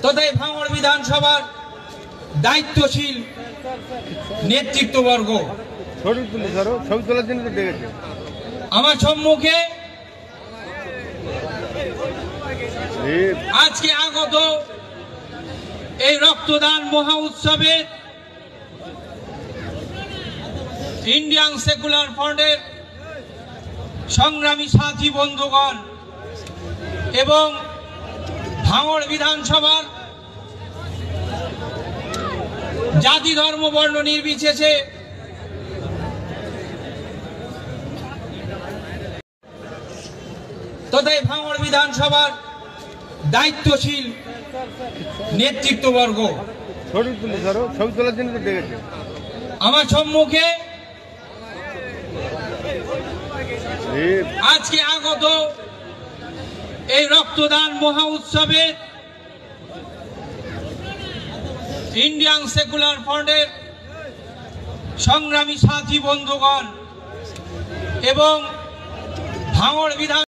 তথা ভাঙড় বিধানসভার দায়িত্বশীল নেতৃত্ববর্গ, আমার সম্মুখে আজকে আগত এই রক্তদান মহা উৎসবে ইন্ডিয়ান সেকুলার ফ্রন্টের সংগ্রামী সাথী বন্ধুগণ এবং ভাঙড় বিধানসভার জাতি ধর্ম বর্ণ নির্বিশেষে তথা ভাঙড় বিধানসভার দায়িত্বশীল নেতৃত্ববর্গ, আমার সম্মুখে আজকে আগত এই রক্তদান মহা উৎসবে ইন্ডিয়ান সেকুলার ফ্রন্টের সংগ্রামী সাথী বন্ধুগণ এবং ভাঙড় বিধান